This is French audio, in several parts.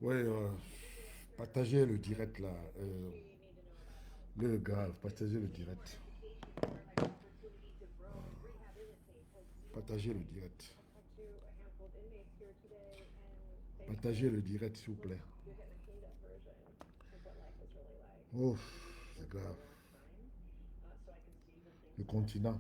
Oui, partagez le direct là. Le gars, partagez le direct. Partagez le direct. Partagez le direct, s'il vous plaît. Oh, c'est grave. Le continent.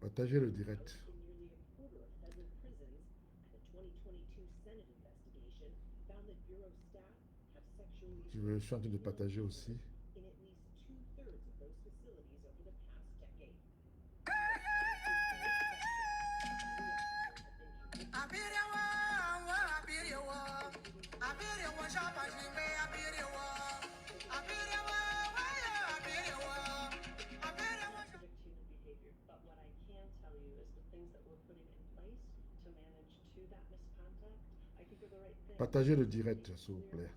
Partagez le direct. Je suis en train de partager aussi. Partagez le direct, s'il vous plaît.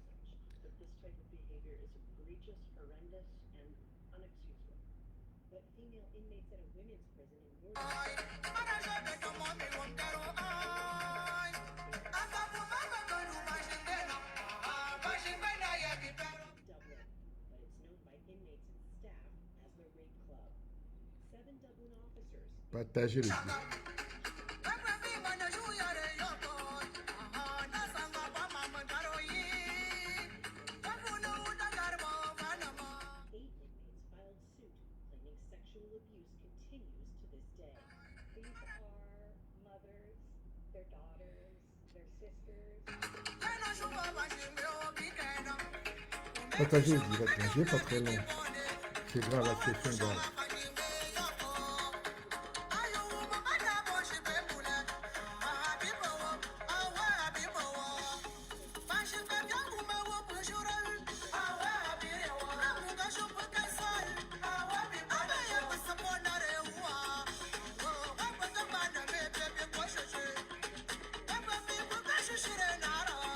Partagez le direct. Partagez le direct. Je n'ai pas très long. C'est grave, la question est grave.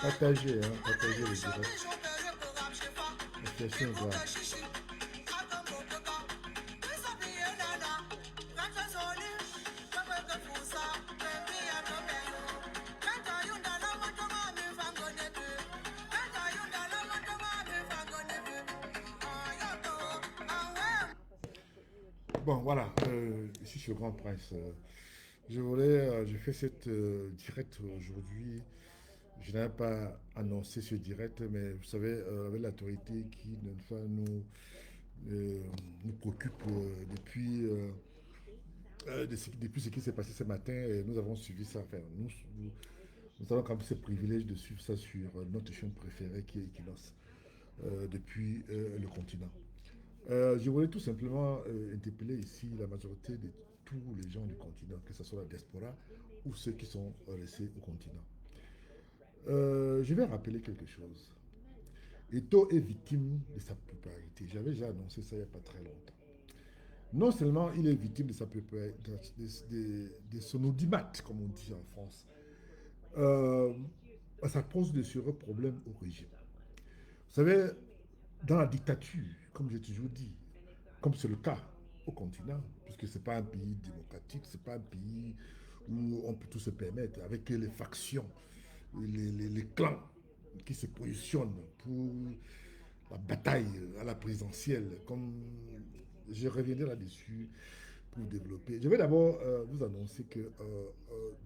Partagez, hein, partagez le direct. La question est grave. Bon, voilà, ici sur Grand Prince. Je fais cette direct aujourd'hui. Je n'avais pas annoncé ce direct, mais vous savez, avec l'autorité qui euh, nous préoccupe depuis ce qui s'est passé ce matin, et nous avons suivi ça. Enfin, nous avons quand même ce privilège de suivre ça sur notre chaîne préférée qui est Equinox, depuis le continent. Je voulais tout simplement interpeller ici la majorité de tous les gens du continent, que ce soit la diaspora ou ceux qui sont restés au continent. Je vais rappeler quelque chose. Eto est victime de sa popularité. J'avais déjà annoncé ça il n'y a pas très longtemps. Non seulement il est victime de sa popularité, de son audimat, comme on dit en France, euh, ça pose de sérieux problèmes au régime. Vous savez, dans la dictature, comme j'ai toujours dit, comme c'est le cas au continent, puisque ce n'est pas un pays démocratique, ce n'est pas un pays où on peut tout se permettre, avec les factions, les clans qui se positionnent pour la bataille à la présidentielle, comme je reviendrai là-dessus pour développer. Je vais d'abord vous annoncer que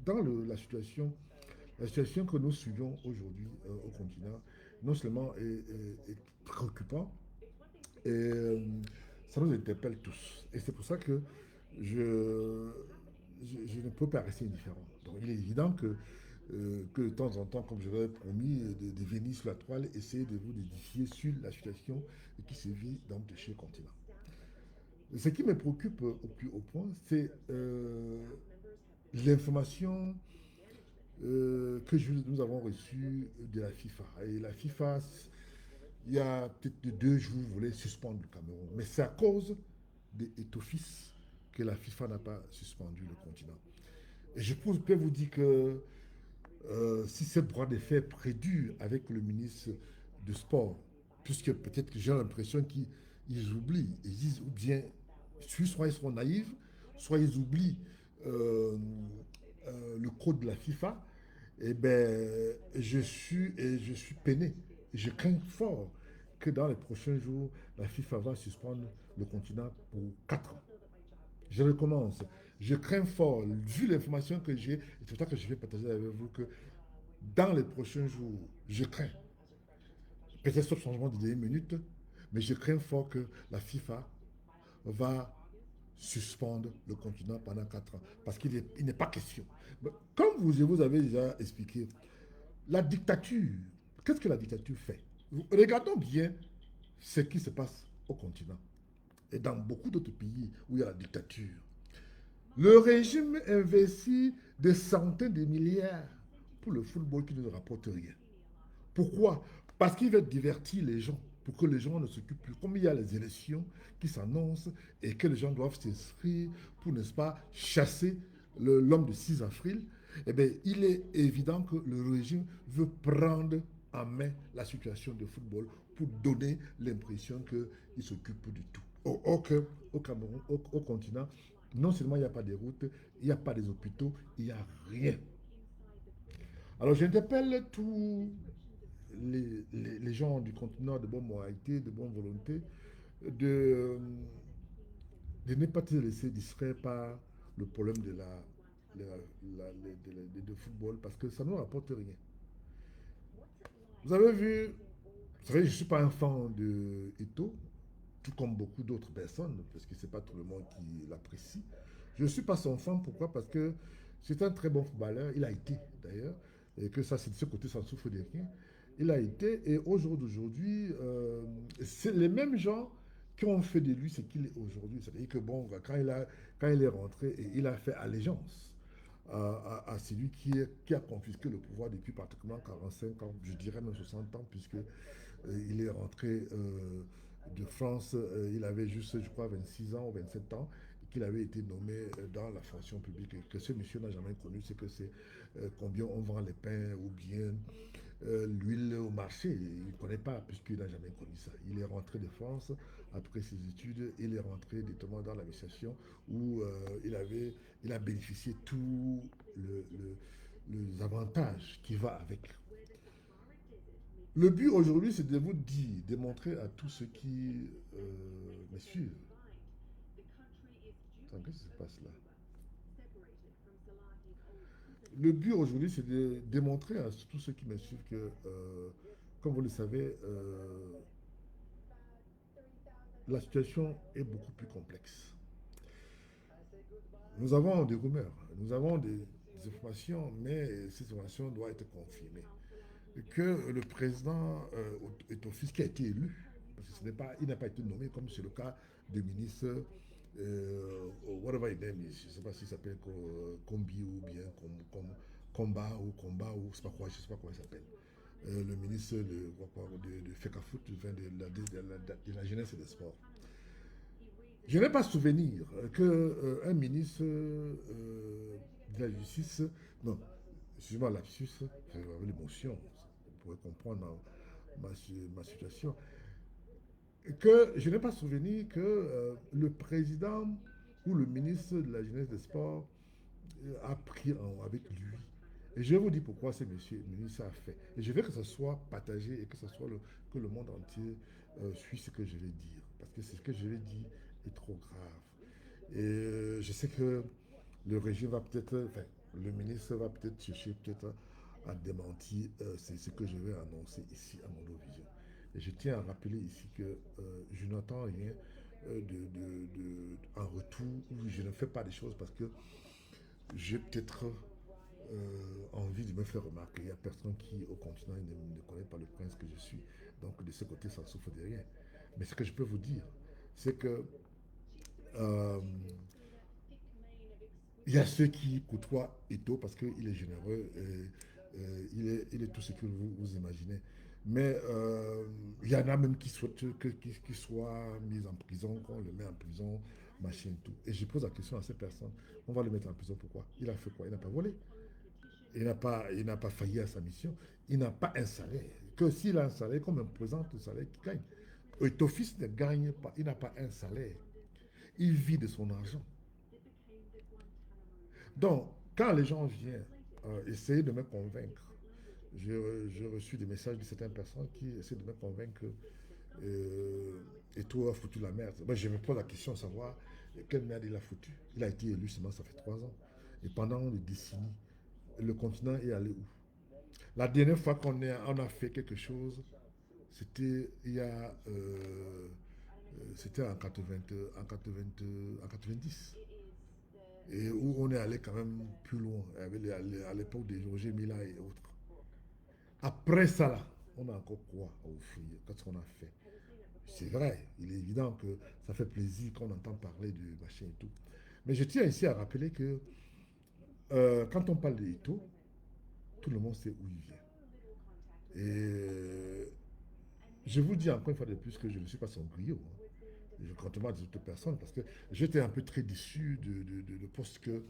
dans la situation La situation que nous suivons aujourd'hui au continent, non seulement est préoccupant, et ça nous interpelle tous. Et c'est pour ça que je, je ne peux pas rester indifférent. Donc il est évident que de temps en temps, comme je l'avais promis, de venir sur la toile, essayer de vous édifier sur la situation qui se vit dans le continent. Ce qui me préoccupe au plus haut point, c'est l'information nous avons reçue de la FIFA. Et la FIFA, il y a peut-être 2 jours, voulait suspendre le Cameroun. Mais c'est à cause d'Etofis que la FIFA n'a pas suspendu le continent. Et je peux vous dire que si ce bras de fer prédure avec le ministre du Sport, puisque peut-être que j'ai l'impression qu'ils oublient, ils disent ou bien, soit ils sont naïfs, soit ils oublient euh, le code de la FIFA, eh ben, je suis peiné. Je crains fort que dans les prochains jours, la FIFA va suspendre le continent pour 4 ans. Je recommence. Je crains fort, vu l'information que j'ai, et c'est pour ça que je vais partager avec vous que dans les prochains jours, je crains, peut-être ce changement de dernière minute, mais je crains fort que la FIFA va suspendre le continent pendant 4 ans. Parce qu'il n'est pas question. Comme vous avez déjà expliqué, la dictature, qu'est-ce que la dictature fait? Regardons bien ce qui se passe au continent et dans beaucoup d'autres pays où il y a la dictature. Le régime investit des centaines de milliards pour le football qui ne rapporte rien. Pourquoi? Parce qu'il veut divertir les gens, pour que les gens ne s'occupent plus. Comme il y a les élections qui s'annoncent et que les gens doivent s'inscrire pour, n'est-ce pas, chasser l'homme de 6 avril, eh bien, il est évident que le régime veut prendre en main la situation de football pour donner l'impression qu'il s'occupe de tout. Au Cameroun, au continent, non seulement il n'y a pas de routes, il n'y a pas des hôpitaux, il n'y a rien. Alors j'interpelle tous les gens du continent de bonne moralité, de bonne volonté, de, de ne pas se laisser distraire par le problème de football parce que ça ne nous rapporte rien. Vous avez vu, vous savez, je ne suis pas un fan de Eto'o, tout comme beaucoup d'autres personnes, parce que ce n'est pas tout le monde qui l'apprécie. Je ne suis pas son fan, pourquoi? Parce que c'est un très bon footballeur, il a été d'ailleurs, et que ça, c'est de ce côté, ça ne souffre de rien. Il a été, et au jour d'aujourd'hui, c'est les mêmes gens qui ont fait de lui ce qu'il est aujourd'hui. C'est-à-dire que, bon, quand il est rentré, et il a fait allégeance à celui qui a confisqué le pouvoir depuis pratiquement 45 ans, je dirais même 60 ans, puisque il est rentré de France, il avait juste, je crois, 26 ans ou 27 ans, qu'il avait été nommé dans la fonction publique. Et que ce monsieur n'a jamais connu, c'est que c'est combien on vend les pains ou bien l'huile au marché. Il ne connaît pas, puisqu'il n'a jamais connu ça. Il est rentré de France après ses études, il est rentré directement dans l'administration où il a bénéficié tous les avantages qui va avec. Le but aujourd'hui, c'est de vous dire, de montrer à tous ceux qui me suivent. Attends, qu'est-ce qui se passe là? Le but aujourd'hui, c'est de démontrer à tous ceux qui me suivent que, comme vous le savez, la situation est beaucoup plus complexe. Nous avons des rumeurs, nous avons des informations, mais ces informations doivent être confirmées. Que le président est au fils qui a été élu, parce que il n'a pas été nommé comme c'est le cas du ministre, whatever his name is, je ne sais pas s'il s'appelle Combi ou bien Comba ou Comba ou je sais pas quoi, je sais pas comment il s'appelle. Le ministre de FECAFOOT, de la jeunesse et des sports. Je n'ai pas souvenir qu'un ministre de la justice, non, excusez-moi, lapsus, avec l'émotion, vous pourrez comprendre ma situation, que je n'ai pas souvenir que le président ou le ministre de la jeunesse des sports a pris avec lui. Et je vais vous dire pourquoi ce monsieur ministre a fait. Et je veux que ce soit partagé et que ce soit que le monde entier suit ce que je vais dire. Parce que ce que je vais dire est trop grave. Et je sais que le régime va peut-être, enfin, le ministre va peut-être chercher peut-être a démenti ce que je vais annoncer ici à Mondovision. Et je tiens à rappeler ici que je n'entends rien en retour, ou je ne fais pas des choses parce que j'ai peut-être envie de me faire remarquer. Il n'y a personne qui, au continent, ne connaît pas le prince que je suis. Donc, de ce côté, ça souffre de rien. Mais ce que je peux vous dire, c'est que euh, il y a ceux qui côtoient Ito parce qu'il est généreux, il est tout ce que vous imaginez. Mais il y en a même qui souhaitent qu'il soit mis en prison, qu'on le met en prison, machin et tout. Et je pose la question à ces personnes, on va le mettre en prison pourquoi? Il a fait quoi? Il n'a pas volé. Il n'a pas failli à sa mission. Il n'a pas un salaire. Que s'il a un salaire, comme un présente le salaire qu'il gagne. Ito fils ne gagne pas, il n'a pas un salaire. Il vit de son argent. Donc, quand les gens viennent essayer de me convaincre, j'ai reçu des messages de certaines personnes qui essaient de me convaincre que Eto'o a foutu la merde. Moi, je me pose la question de savoir quelle merde il a foutu. Il a été élu seulement, ça fait 3 ans. Et pendant des décennies, le continent est allé où? La dernière fois on a fait quelque chose, c'était il y a c'était en 80, en 80, en 90. Et où on est allé quand même plus loin, à l'époque de Roger Mila et autres. Après ça, là, on a encore quoi à offrir? Qu'est-ce qu'on a fait? C'est vrai, il est évident que ça fait plaisir qu'on entend parler de machin et tout. Mais je tiens ici à rappeler que quand on parle de Ito, tout le monde sait où il vient. Et je vous dis encore une fois de plus que je ne suis pas son griot. Hein. Je contrairement à des autres personnes, parce que j'étais un peu très déçu de poste que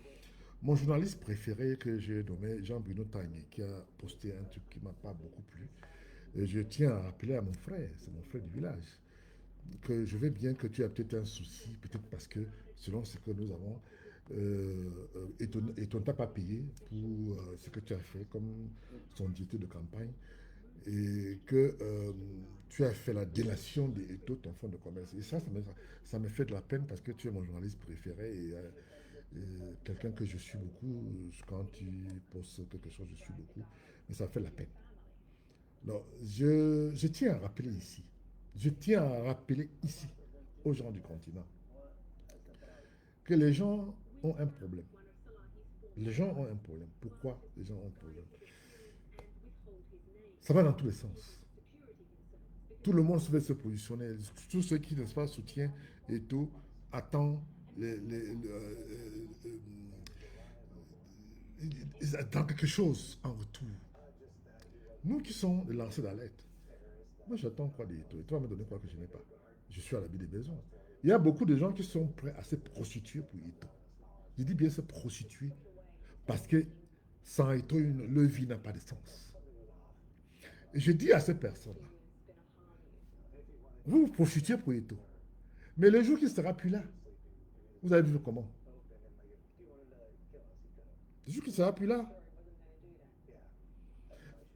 mon journaliste préféré que j'ai nommé Jean-Bruno Tagné, qui a posté un truc qui ne m'a pas beaucoup plu. Et je tiens à rappeler à mon frère, c'est mon frère du village, que je veux bien que tu as peut-être un souci, peut-être parce que selon ce que nous avons, et on ne t'a pas payé pour ce que tu as fait comme son directeur de campagne, et que tu as fait la délation de Eto, ton fonds de commerce. Et ça me fait de la peine parce que tu es mon journaliste préféré et quelqu'un que je suis beaucoup. Quand tu postes quelque chose, je suis beaucoup. Mais ça fait la peine. Non, je tiens à rappeler ici, je tiens à rappeler ici aux gens du continent que les gens ont un problème. Les gens ont un problème. Pourquoi les gens ont un problème? Ça va dans tous les sens. Tout le monde veut se positionner. Tous ceux qui, n'est-ce pas, soutiennent et tout, attendent ils attendent quelque chose en retour. Nous qui sommes les lanceurs d'alerte, moi j'attends quoi d'Eto? Et toi me donner quoi que je n'ai pas? Je suis à l'abri des besoins. Il y a beaucoup de gens qui sont prêts à se prostituer pour Eto. Je dis bien se prostituer parce que sans Eto, leur vie n'a pas de sens. Et je dis à ces personnes-là, vous vous prostituez pour Eto. Mais le jour qu'il ne sera plus là, vous allez vivre comment? Le jour qu'il ne sera plus là,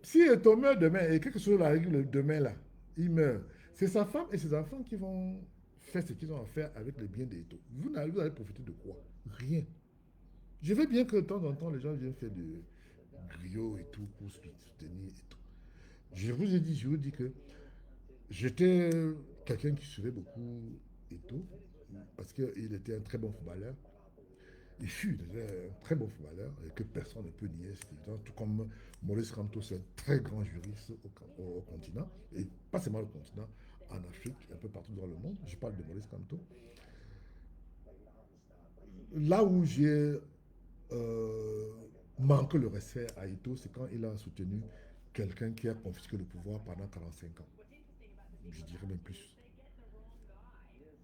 si Eto meurt demain et quelque chose arrive demain là, il meurt, c'est sa femme et ses enfants qui vont faire ce qu'ils ont à faire avec les biens d'Eto. Vous allez profiter de quoi? Rien. Je veux bien que de temps en temps, les gens viennent faire de griots et tout pour soutenir et tout. Je vous dis que j'étais quelqu'un qui suivait beaucoup Eto parce qu'il était un très bon footballeur. Il fut un très bon footballeur et que personne ne peut nier. Tout comme Maurice Kamto, c'est un très grand juriste au continent, et pas seulement au continent, en Afrique, un peu partout dans le monde. Je parle de Maurice Kamto. Là où j'ai euh, manqué le respect à Ito, c'est quand il a soutenu quelqu'un qui a confisqué le pouvoir pendant 45 ans. Je dirais même plus.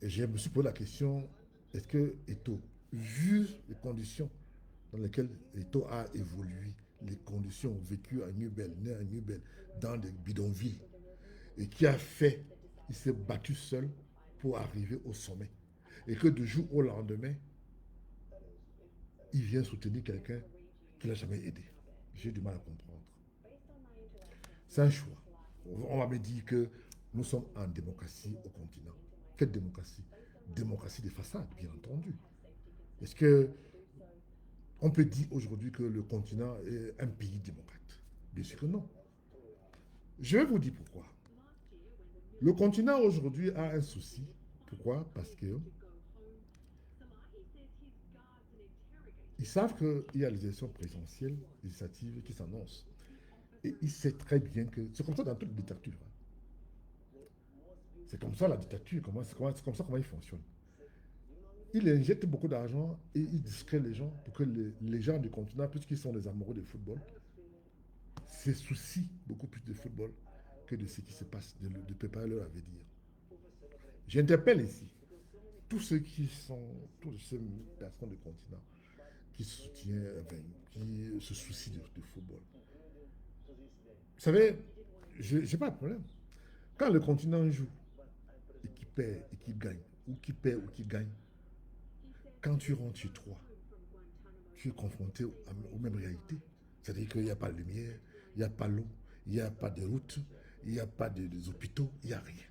Et je me suis posé la question, est-ce que Ito, vu les conditions dans lesquelles Ito a évolué, les conditions vécues à Nubel, né à Nubel, dans des bidonvilles, et qui a fait, il s'est battu seul pour arriver au sommet. Et que du jour au lendemain, il vient soutenir quelqu'un qu'il n'a jamais aidé. J'ai du mal à comprendre. C'est un choix. On va me dire que nous sommes en démocratie au continent. Quelle démocratie? Démocratie des façades, bien entendu. Est-ce que on peut dire aujourd'hui que le continent est un pays démocrate? Bien sûr que non. Je vais vous dire pourquoi. Le continent aujourd'hui a un souci. Pourquoi? Parce que ils savent qu'il y a les élections présidentielles, législatives qui s'annoncent. Et ils savent très bien que c'est comme ça dans toute dictature. Hein. C'est comme ça la dictature, c'est comme ça comment il fonctionne. Il injecte beaucoup d'argent et il distrait les gens pour que les gens du continent, puisqu'ils sont des amoureux de football, se soucient beaucoup plus de football que de ce qui se passe, de préparer leur avenir. J'interpelle ici tous ceux qui sont, toutes ces personnes du continent qui soutiennent, enfin, qui se soucient de football. Vous savez, je n'ai pas de problème. Quand le continent joue et qui perd et qui gagne, ou qui perd ou qui gagne, quand tu rentres chez toi, tu es confronté aux mêmes réalités. C'est-à-dire qu'il n'y a pas de lumière, il n'y a pas l'eau, il n'y a pas de routes, il n'y a pas des hôpitaux, il n'y a rien.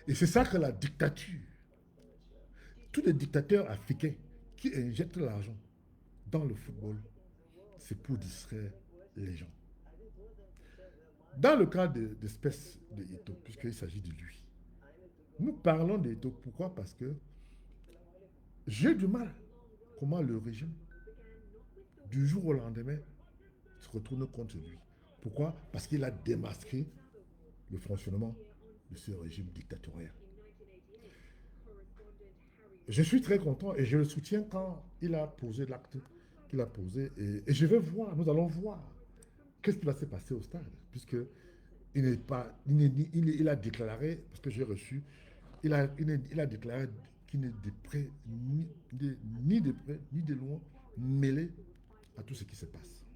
Et c'est ça que la dictature, tous les dictateurs africains qui injectent l'argent dans le football, c'est pour distraire les gens. Dans le cas d'espèce de Eto'o, puisqu'il s'agit de lui, nous parlons d'Eto'o. Pourquoi? Parce que j'ai du mal. Comment le régime, du jour au lendemain, se retourne contre lui. Pourquoi? Parce qu'il a démasqué le fonctionnement de ce régime dictatorial. Je suis très content et je le soutiens quand il a posé l'acte qu'il a posé. Et je vais voir, nous allons voir qu'est-ce qui va se passer au stade, puisque il n'est pas, il a déclaré, parce que j'ai reçu, il a déclaré qu'il n'est de près, ni de près, ni de loin, mêlé à tout ce qui se passe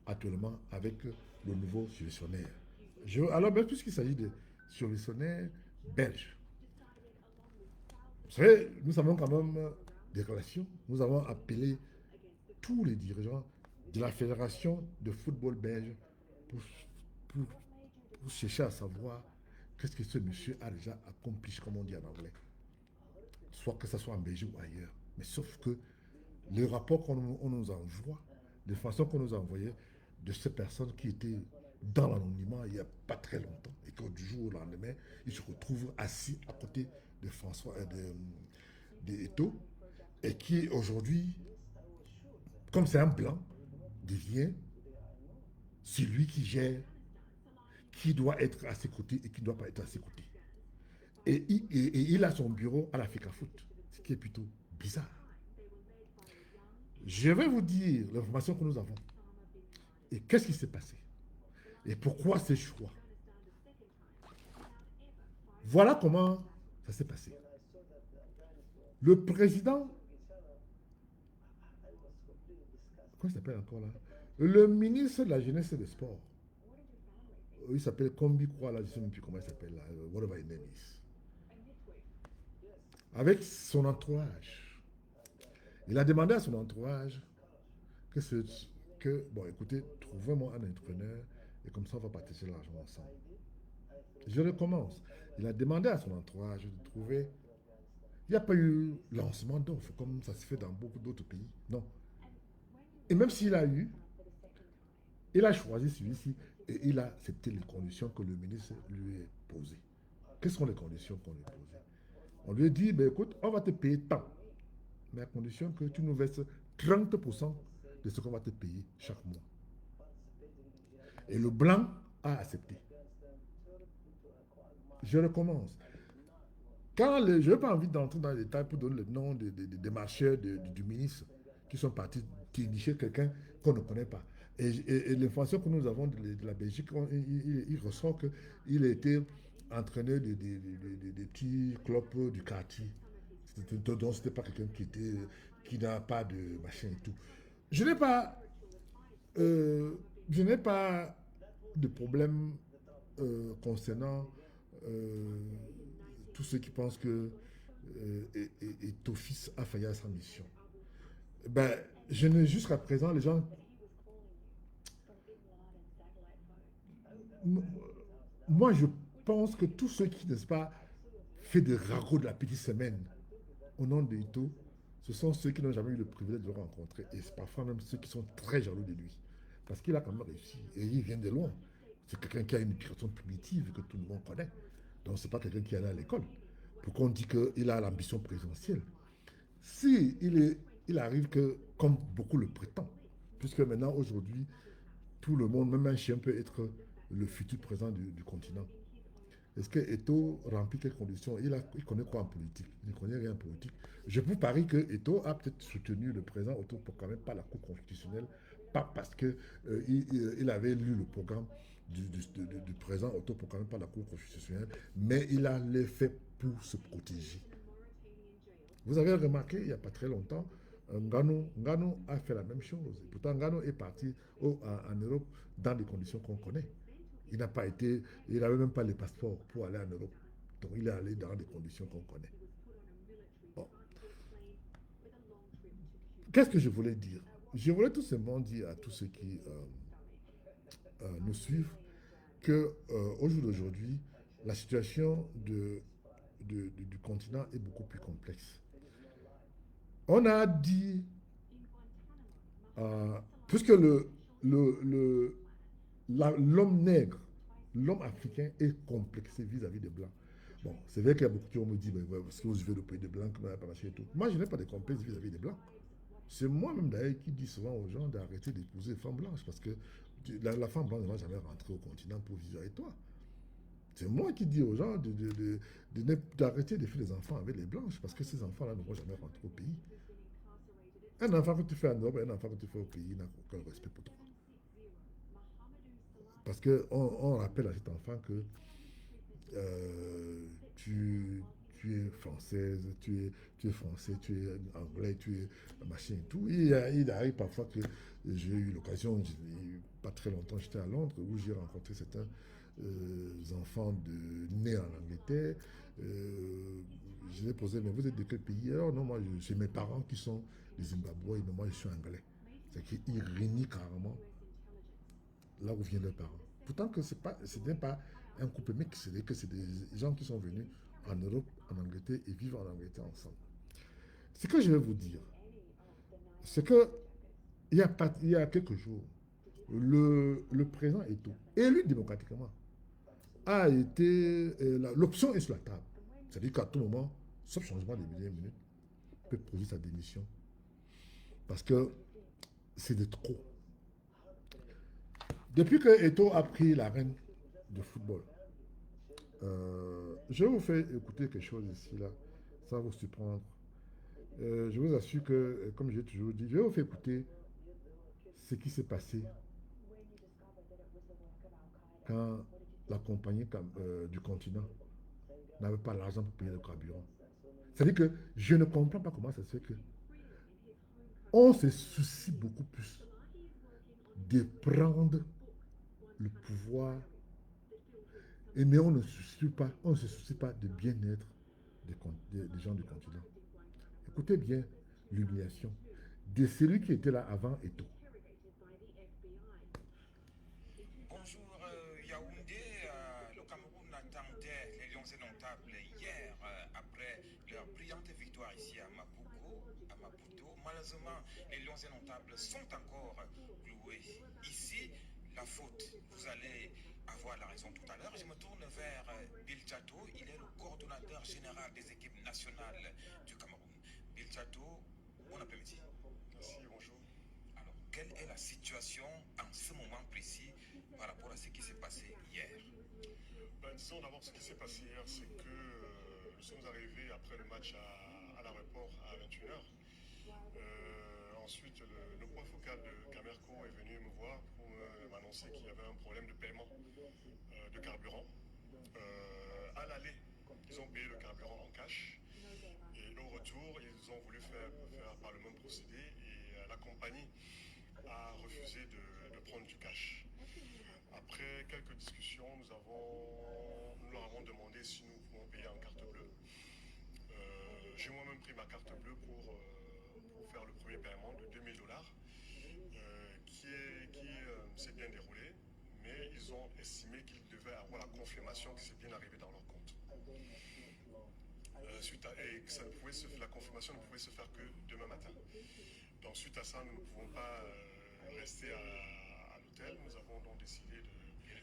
actuellement avec le nouveau solutionnaire. Alors, même puisqu'il s'agit de solutionnaire belge, vous savez, nous avons quand même des relations. Nous avons appelé tous les dirigeants de la Fédération de football belge pour, pour, pour chercher à savoir qu'est-ce que ce monsieur a déjà accompli, comme on dit en anglais. Soit que ce soit en Belgique ou ailleurs. Mais sauf que les rapports qu'on nous envoie, de façon qu'on nous a envoyé de ces personnes qui étaient dans l'anonymat il n'y a pas très longtemps et que du jour au lendemain, ils se retrouvent assis à côté de François et de Eto'o et qui aujourd'hui, comme c'est un blanc, devient celui qui gère qui doit être à ses côtés et qui ne doit pas être à ses côtés. Et il a son bureau à l'Africa Foot, ce qui est plutôt bizarre. Je vais vous dire l'information que nous avons. Et qu'est-ce qui s'est passé? Et pourquoi ces choix? Voilà comment ça s'est passé. Le président, comment il s'appelle encore là? Le ministre de la Jeunesse et des Sports, il s'appelle Kombi quoi là, je ne sais même plus comment il s'appelle là, whatever his name is. Avec son entourage. Il a demandé à son entourage que, bon, écoutez, trouvez-moi un entraîneur et comme ça, on va partager l'argent ensemble. Je recommence. Il a demandé à son entourage de trouver. Il n'y a pas eu lancement d'offres comme ça se fait dans beaucoup d'autres pays. Non. Et même s'il a eu, il a choisi celui-ci et il a accepté les conditions que le ministre lui a posées. Quelles sont les conditions qu'on lui a posées? On lui a dit, ben, écoute, on va te payer tant, mais à condition que tu nous verses 30% de ce qu'on va te payer chaque mois. Et le blanc a accepté. Je recommence. Je n'ai pas envie d'entrer dans les détails pour donner le nom des marcheurs du ministre qui sont partis dénicher quelqu'un qu'on ne connaît pas. Et l'information que nous avons de la Belgique, il ressort qu'il a été entraîneur des petits clubs du quartier. Donc, ce n'était pas quelqu'un qui n'a pas de machin et tout. Je n'ai pas, je n'ai pas de problème concernant tous ceux qui pensent que Tofis a failli à sa mission. Ben, je n'ai jusqu'à présent, les gens. Moi, je pense que tous ceux qui, n'est-ce pas, fait des ragots de la petite semaine au nom de ce sont ceux qui n'ont jamais eu le privilège de le rencontrer. Et c'est parfois même ceux qui sont très jaloux de lui. Parce qu'il a quand même réussi. Et il vient de loin. C'est quelqu'un qui a une éducation primitive que tout le monde connaît. Donc, ce n'est pas quelqu'un qui est allé à l'école. Pourquoi on dit qu'il a l'ambition présidentielle? Si il arrive que, comme beaucoup le prétendent, puisque maintenant, aujourd'hui, tout le monde, même un chien, peut être le futur président du continent. Est-ce que Eto remplit quelles conditions? Il connaît quoi en politique? Il ne connaît rien en politique. Je vous parie que Eto a peut-être soutenu le président Otto pour quand même pas la Cour constitutionnelle, pas parce que il avait lu le programme du président Otto pour quand même pas la Cour constitutionnelle, mais il a les fait pour se protéger. Vous avez remarqué, il n'y a pas très longtemps, Ngannou a fait la même chose. Pourtant, Ngannou est parti en Europe dans des conditions qu'on connaît. Il n'a pas été, il n'avait même pas les passeports pour aller en Europe. Donc il est allé dans des conditions qu'on connaît. Bon. Qu'est-ce que je voulais dire? Je voulais tout simplement dire à tous ceux qui nous suivent que au jour d'aujourd'hui, la situation du continent est beaucoup plus complexe. On a dit, puisque l'homme nègre, l'homme africain est complexé vis-à-vis des Blancs. Bon, c'est vrai qu'il y a beaucoup qui me disent, parce que vous vivez le pays des Blancs, comment pas et tout. Moi, je n'ai pas de complexe vis-à-vis des Blancs. C'est moi-même d'ailleurs qui dis souvent aux gens d'arrêter d'épouser les femmes blanches, parce que la femme blanche ne va jamais rentrer au continent pour vivre avec toi. C'est moi qui dis aux gens d'arrêter de faire des enfants avec les blanches, parce que ces enfants-là ne vont jamais rentrer au pays. Un enfant que tu fais en Europe et un enfant que tu fais au pays n'a aucun respect pour toi. Parce qu'on rappelle à cet enfant que euh, tu es française, tu es français, tu es anglais, tu es machin et tout. Il arrive parfois que j'ai eu l'occasion, pas très longtemps, j'étais à Londres, où j'ai rencontré certains enfants nés en Angleterre. Je les ai posé, mais vous êtes de quel pays? Alors non, moi, c'est mes parents qui sont des Zimbabwe, mais moi, je suis anglais. C'est qu'ils renient carrément là où viennent leurs parents. Pourtant que ce n'est pas un couple mixte, c'est des gens qui sont venus en Europe, en Angleterre et vivent en Angleterre ensemble. Ce que je vais vous dire, c'est que il y a quelques jours, le président Eto'o, élu démocratiquement, a été l'option est sur la table. C'est-à-dire qu'à tout moment, sauf changement de dernière minute, peut poser sa démission parce que c'est de trop. Depuis que Eto'o a pris la reine de football, je vous fais écouter quelque chose ici, là, sans vous surprendre. Je vous assure que, comme j'ai toujours dit, je vais vous faire écouter ce qui s'est passé quand la compagnie du continent n'avait pas l'argent pour payer le carburant. C'est-à-dire que je ne comprends pas comment ça se fait que on se soucie beaucoup plus de prendre le pouvoir, mais on ne se soucie pas de bien-être des gens du continent. Écoutez bien l'humiliation de celui qui était là avant et tout. Bonjour Yaoundé, le Cameroun attendait les Lions indomptables hier après leur brillante victoire ici à Maputo. Malheureusement, les Lions indomptables sont encore cloués. Ici, la faute, vous allez avoir la raison tout à l'heure. Je me tourne vers Bill Chato, il est le coordonnateur général des équipes nationales du Cameroun. Bill Chato, bon après-midi. Merci, bonjour. Alors, quelle est la situation en ce moment précis par rapport à ce qui s'est passé hier? Disons d'abord ce qui s'est passé hier, c'est que nous sommes arrivés après le match à l'aéroport à 21h. Ensuite, le point focal de Camerco est venu me voir pour m'annoncer qu'il y avait un problème de paiement de carburant. À l'aller, ils ont payé le carburant en cash. Et au retour, ils ont voulu faire par le même procédé et la compagnie a refusé de prendre du cash. Après quelques discussions, nous leur avons demandé si nous pouvons payer en carte bleue. J'ai moi-même pris ma carte bleue pour faire le premier paiement de $2000 qui s'est bien déroulé, mais ils ont estimé qu'ils devaient avoir la confirmation que c'est bien arrivé dans leur compte. Et que la confirmation ne pouvait se faire que demain matin. Donc suite à ça, nous ne pouvons pas rester à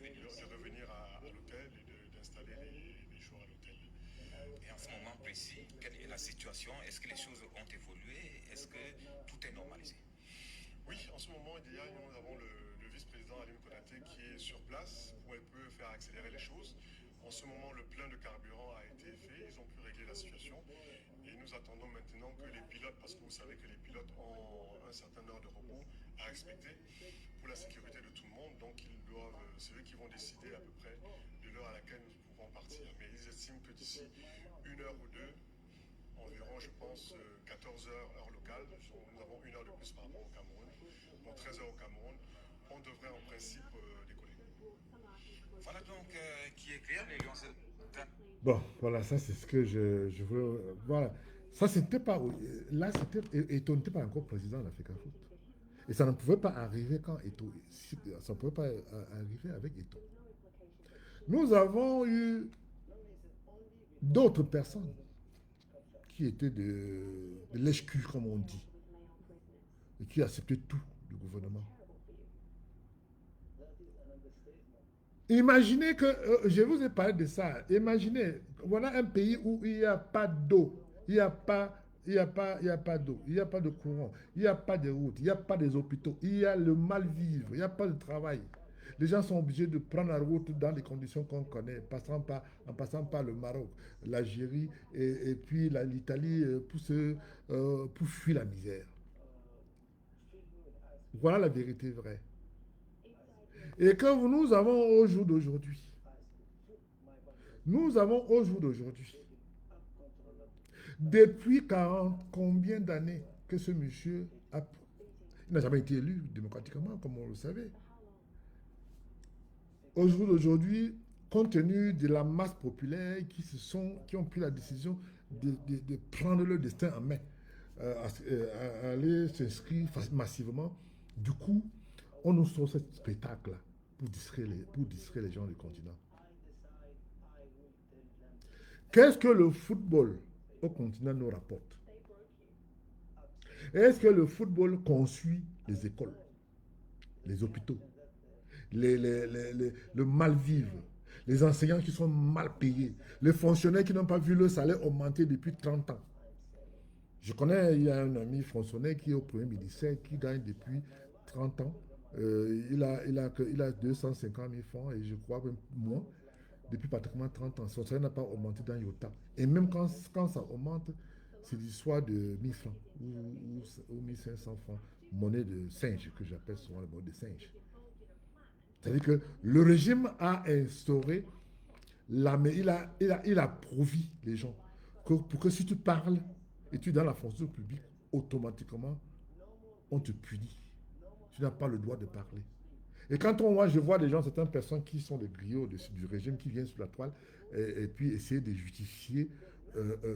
revenir à l'hôtel et d'installer les joueurs à l'hôtel. Et en ce moment précis, quelle est la situation? Est-ce que les choses ont évolué? Est-ce que tout est normalisé? Oui, en ce moment, nous avons le vice-président Alim Konaté qui est sur place où elle peut faire accélérer les choses. En ce moment, le plein de carburant a été fait, ils ont pu régler la situation. Et nous attendons maintenant que les pilotes, parce que vous savez que les pilotes ont un certain heure de repos à respecter pour la sécurité de tout le monde. Donc c'est eux qui vont décider à peu près de l'heure à laquelle nous pouvons partir. Mais ils estiment que d'ici 1 heure ou 2, environ, je pense, 14 heures, heure locale, nous avons 1 heure de plus par rapport au Cameroun, donc 13 heures au Cameroun, on devrait en principe décoller. Voilà donc qui est clair, les Lions. Bon, voilà, ça c'est ce que je veux. Voilà. Ça, c'était pas. Là, c'était. Eto'o n'était pas encore président de l'Africa Foot. Et ça ne pouvait pas arriver quand Eto'o. Ça ne pouvait pas arriver avec Eto'o. Nous avons eu d'autres personnes qui étaient de lèche-cul, comme on dit, et qui acceptaient tout du gouvernement. Imaginez que, je vous ai parlé de ça, imaginez, voilà un pays où il n'y a pas d'eau, il n'y a pas d'eau, il n'y a pas de courant, il n'y a pas de routes, il n'y a pas des hôpitaux, il y a le mal-vivre, il n'y a pas de travail. Les gens sont obligés de prendre la route dans les conditions qu'on connaît, en passant par le Maroc, l'Algérie et puis l'Italie pour fuir la misère. Voilà la vérité vraie. Et que nous avons au jour d'aujourd'hui, depuis 40, combien d'années que ce monsieur n'a jamais été élu démocratiquement, comme on le savait. Au jour d'aujourd'hui, compte tenu de la masse populaire qui ont pris la décision de prendre leur destin en main, aller s'inscrire massivement, du coup, on nous sort ce spectacle-là pour distraire les gens du continent. Qu'est-ce que le football au continent nous rapporte? Est-ce que le football construit les écoles, les hôpitaux, le mal-vivre, les enseignants qui sont mal payés, les fonctionnaires qui n'ont pas vu leur salaire augmenter depuis 30 ans? Je connais, il y a un ami fonctionnaire qui est au premier ministère, qui gagne depuis 30 ans. Il a 250 000 francs et je crois même moins, depuis pratiquement 30 ans. Son salaire n'a pas augmenté d'un iota. Et même quand ça augmente, c'est l'histoire de 1000 francs ou 1500 francs, monnaie de singe, que j'appelle souvent la monnaie de singe. C'est-à-dire que le régime a instauré, il a provis les gens pour que si tu parles et tu es dans la fonction publique, automatiquement, on te punit. Tu n'as pas le droit de parler. Et quand je vois des gens, certaines personnes qui sont des griots du régime, qui viennent sur la toile et puis essayer de justifier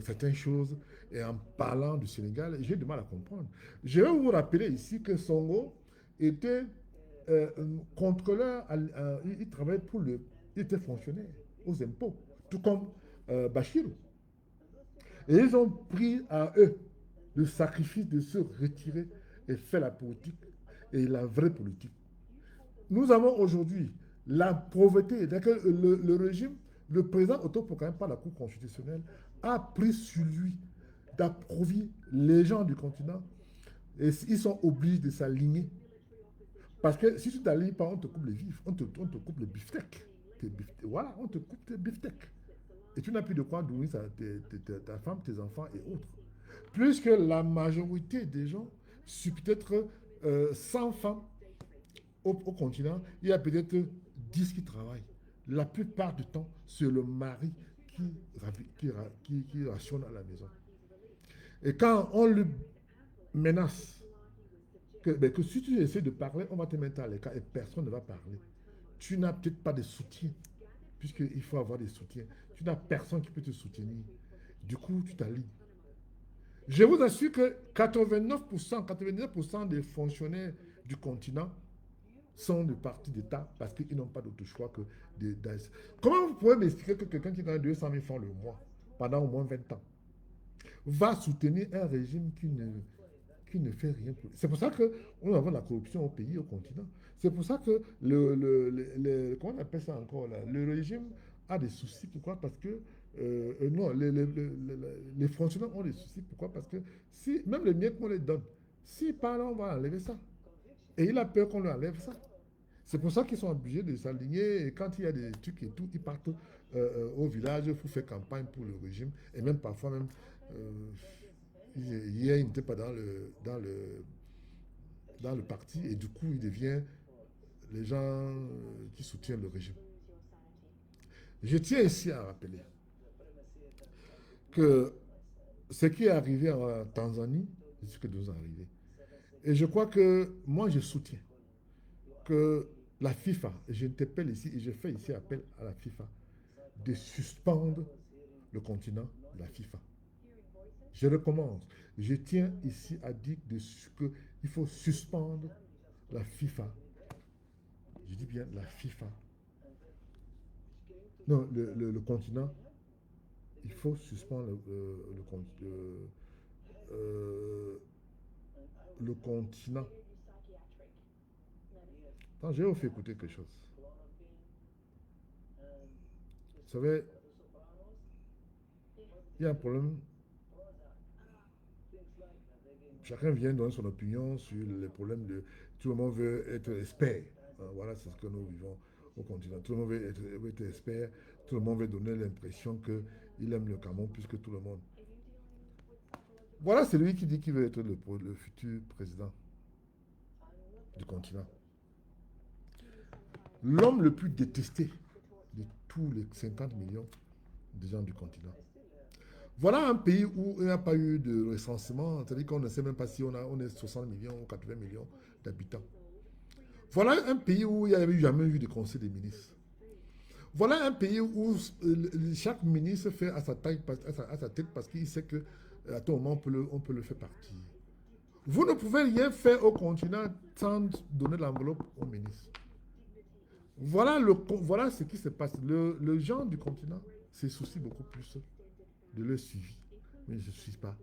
certaines choses, et en parlant du Sénégal, j'ai du mal à comprendre. Je vais vous rappeler ici que Sonko était contrôleur, il travaillait il était fonctionnaire aux impôts, tout comme Bachirou. Et ils ont pris à eux le sacrifice de se retirer et faire la politique, et la vraie politique. Nous avons aujourd'hui la pauvreté. Le régime, le président autoproclamé par la Cour constitutionnelle, a pris sur lui d'approuver les gens du continent, et ils sont obligés de s'aligner. Parce que si tu ne t'alignes pas, on te coupe les vifs, on te coupe les beefsteaks. Voilà, on te coupe tes beefsteaks. Et tu n'as plus de quoi nourrir ta femme, tes enfants et autres. Puisque la majorité des gens, sur peut-être 100 femmes au continent, il y a peut-être 10 qui travaillent. La plupart du temps, c'est le mari qui rationne à la maison. Et quand on lui menace que si tu essaies de parler, on va te mettre à l'écart et personne ne va parler. Tu n'as peut-être pas de soutien, puisqu'il faut avoir des soutiens. Tu n'as personne qui peut te soutenir. Du coup, tu t'alignes. Je vous assure que 99% des fonctionnaires du continent sont des partis d'État parce qu'ils n'ont pas d'autre choix que d'AS. Comment vous pouvez m'expliquer que quelqu'un qui gagne 200 000 francs le mois pendant au moins 20 ans va soutenir un régime qui ne fait rien pour... C'est pour ça que nous avons la corruption au pays, au continent. C'est pour ça que comment on appelle ça encore là? Le régime a des soucis. Pourquoi? Parce que non, les fonctionnaires ont des soucis. Pourquoi? Parce que si, même les miens qu'on les donne, s'ils parlent, on va enlever ça. Et il a peur qu'on lui enlève ça. C'est pour ça qu'ils sont obligés de s'aligner. Et quand il y a des trucs et tout, ils partent au village pour faire campagne pour le régime. Et même parfois, même, hier, il n'était pas dans le parti. Et du coup, il devient les gens qui soutiennent le régime. Je tiens ici à rappeler que ce qui est arrivé en Tanzanie, c'est ce qui nous est arrivé. Et je crois que moi, je soutiens que la FIFA, et j'interpelle ici, et je fais ici appel à la FIFA, de suspendre le continent de la FIFA. Je recommence. Je tiens ici à dire qu'il faut suspendre la FIFA. Je dis bien la FIFA. Non, le continent. Il faut suspendre le continent. Attends, je vais vous faire écouter quelque chose. Vous savez, il y a un problème. Chacun vient donner son opinion sur les problèmes de... Tout le monde veut être expert. Voilà, c'est ce que nous vivons au continent. Tout le monde veut être expert. Tout le monde veut donner l'impression qu'il aime le Cameroun plus que tout le monde. Voilà celui qui dit qu'il veut être le futur président du continent. L'homme le plus détesté de tous les 50 millions de gens du continent. Voilà un pays où il n'y a pas eu de recensement, c'est-à-dire qu'on ne sait même pas si on est 60 millions ou 80 millions d'habitants. Voilà un pays où il n'y a jamais eu de conseil des ministres. Voilà un pays où chaque ministre fait à sa tête parce qu'il sait qu'à tout moment on peut le faire partir. Vous ne pouvez rien faire au continent sans donner l'enveloppe au ministre. Voilà ce qui se passe. Le gens du continent se soucie beaucoup plus de leur suivi, mais je ne suis pas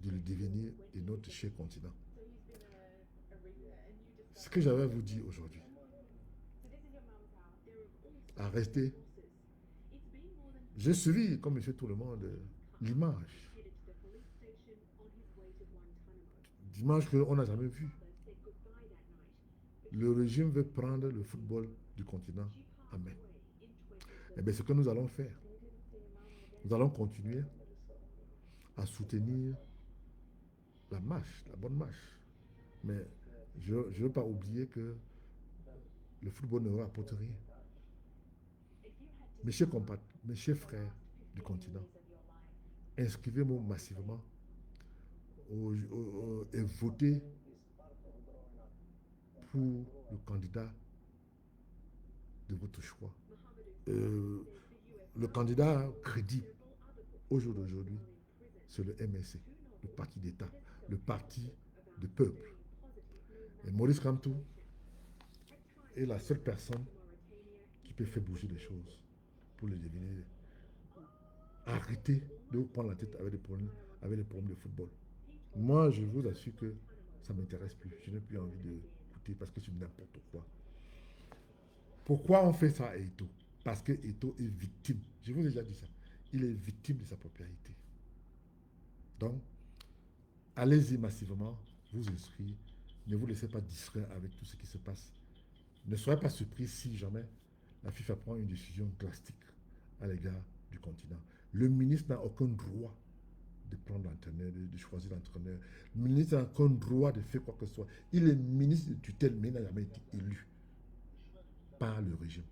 de le devenir de notre cher continent. Ce que j'avais à vous dire aujourd'hui, à rester, j'ai suivi, comme monsieur tout le monde, l'image qu'on n'a jamais vue. Le régime veut prendre le football du continent en main. Et bien, ce que nous allons faire, nous allons continuer à soutenir la marche, la bonne marche. Mais je ne veux pas oublier que le football ne rapporte rien. Mes chers frères du continent, inscrivez-vous massivement et votez pour le candidat de votre choix. Le candidat crédible au jour d'aujourd'hui, c'est le MSC, le parti d'État, le parti du peuple. Et Maurice Kamto est la seule personne qui peut faire bouger les choses pour les devenir. Arrêtez de vous prendre la tête avec les problèmes de football. Moi, je vous assure que ça ne m'intéresse plus. Je n'ai plus envie d'écouter parce que c'est n'importe quoi. Pourquoi on fait ça à Eto'o? Parce que Eto'o est victime. Je vous ai déjà dit ça. Il est victime de sa propriété. Donc, allez-y massivement, vous inscrivez. Ne vous laissez pas distraire avec tout ce qui se passe. Ne soyez pas surpris si jamais la FIFA prend une décision drastique à l'égard du continent. Le ministre n'a aucun droit de prendre l'entraîneur, de choisir l'entraîneur. Le ministre n'a aucun droit de faire quoi que ce soit. Il est ministre de tutelle, mais il n'a jamais été élu par le régime.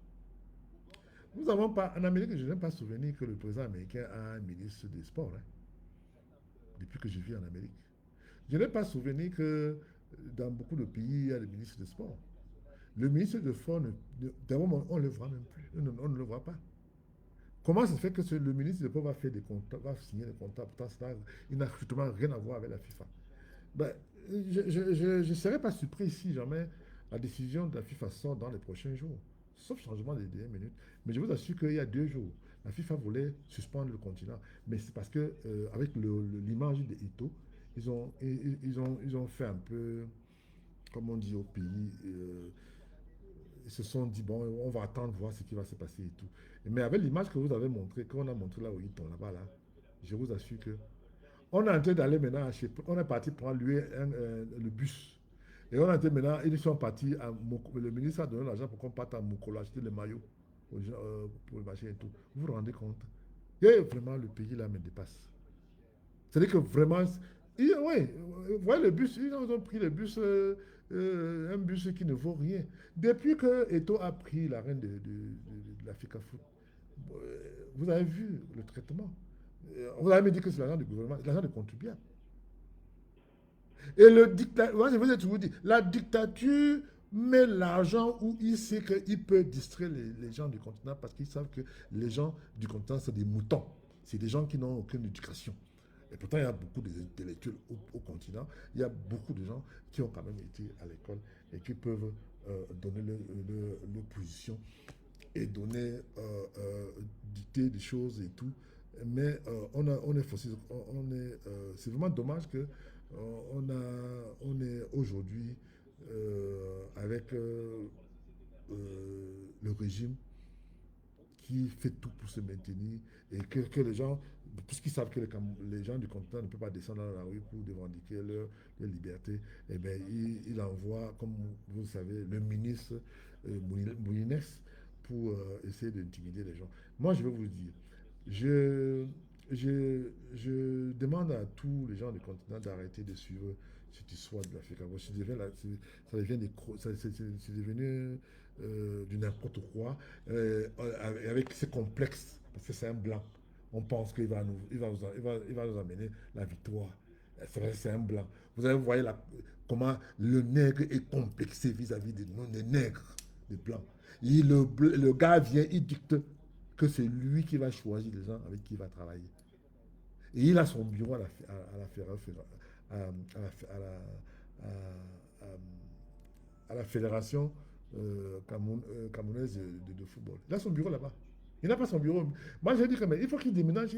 Nous n'avons pas, en Amérique, je n'ai pas souvenir que le président américain a un ministre des Sports, hein, depuis que je vis en Amérique. Je n'ai pas souvenir que dans beaucoup de pays, il y a des ministres des Sports. Le ministre des Sports, d'abord, on ne le voit même plus. On ne le voit pas. Comment ça se fait que le ministre des Sports va faire des contrats, va signer des contrats? Pourtant, il n'a strictement rien à voir avec la FIFA. Ben, je ne serais pas surpris si jamais la décision de la FIFA sort dans les prochains jours, sauf changement des dernières minutes. Mais je vous assure qu'il y a 2 jours, la FIFA voulait suspendre le continent. Mais c'est parce que avec l'image de Eto'o, ils ont fait un peu, comme on dit au pays, ils se sont dit, bon, on va attendre, voir ce qui va se passer et tout. Mais avec l'image que vous avez montrée, qu'on a montré là où ils sont là-bas, là, je vous assure que on est en train d'aller maintenant on est parti prendre lui le bus. Et on est en train maintenant, ils sont partis à le ministre a donné l'argent pour qu'on parte à Mokolo acheter les maillots pour le marché et tout. Vous vous rendez compte? Et vraiment, le pays là me dépasse. C'est-à-dire que vraiment, ouais, vous voyez le bus, ils ont pris le bus, un bus qui ne vaut rien. Depuis que Eto a pris la reine de l'Africa Foot, vous avez vu le traitement. Vous avez me dit que c'est l'argent du gouvernement, l'argent des contribuables. Et le dictateur, moi je vous ai toujours dit, la dictature met l'argent où il sait qu'il peut distraire les gens du continent parce qu'ils savent que les gens du continent, c'est des moutons. C'est des gens qui n'ont aucune éducation. Et pourtant, il y a beaucoup d'intellectuels au continent. Il y a beaucoup de gens qui ont quand même été à l'école et qui peuvent donner leur position et donner, dicter des choses et tout. Mais on est forcé, c'est vraiment dommage que on est aujourd'hui avec le régime qui fait tout pour se maintenir et que les gens, puisqu'ils savent que les gens du continent ne peuvent pas descendre dans la rue pour revendiquer leur liberté, eh bien, il envoie, comme vous le savez, le ministre Moulines pour essayer d'intimider les gens. Moi, je vais vous dire, je, je demande à tous les gens du continent d'arrêter de suivre cette histoire de l'Afrique. Ça devient, c'est devenu du n'importe quoi, avec ses complexes, parce que c'est un blanc. On pense il va nous amener la victoire. C'est vrai, c'est un blanc. Vous avez voyé comment le nègre est complexé vis-à-vis de nous, les nègres, les blancs. Le gars vient, il dicte que c'est lui qui va choisir les gens avec qui il va travailler. Et il a son bureau à la fédération camerounaise de football. Il a son bureau là-bas. Il n'a pas son bureau. Moi, j'ai dit que mais il faut qu'il déménage.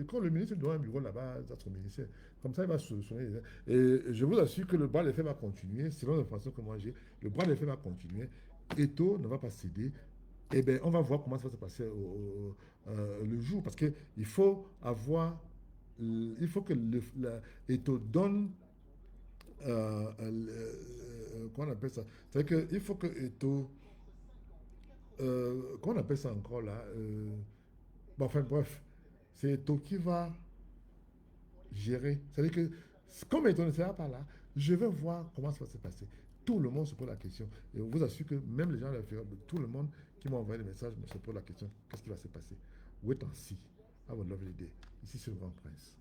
Quand le ministre doit un bureau là-bas, dans son ministère, comme ça, il va se soigner. Et je vous assure que le bras d'effet va continuer, selon l'information que moi j'ai. Le bras d'effet va continuer. Eto ne va pas céder. Eh bien, on va voir comment ça va se passer le jour. Parce qu'il faut avoir. Il faut que Eto donne. Comment on appelle ça? C'est-à-dire qu'il faut que Eto. Comment on appelle ça encore là bon, enfin bref, c'est Eto qui va gérer. C'est-à-dire que comme Eto ne sera pas là, je vais voir comment ça va se passer. Tout le monde se pose la question. Et on vous assure que même les gens de la tout le monde qui m'ont envoyé des messages se pose la question, qu'est-ce qui va se passer? Wait and see. Have a lovely day. Ici c'est le Grand Prince.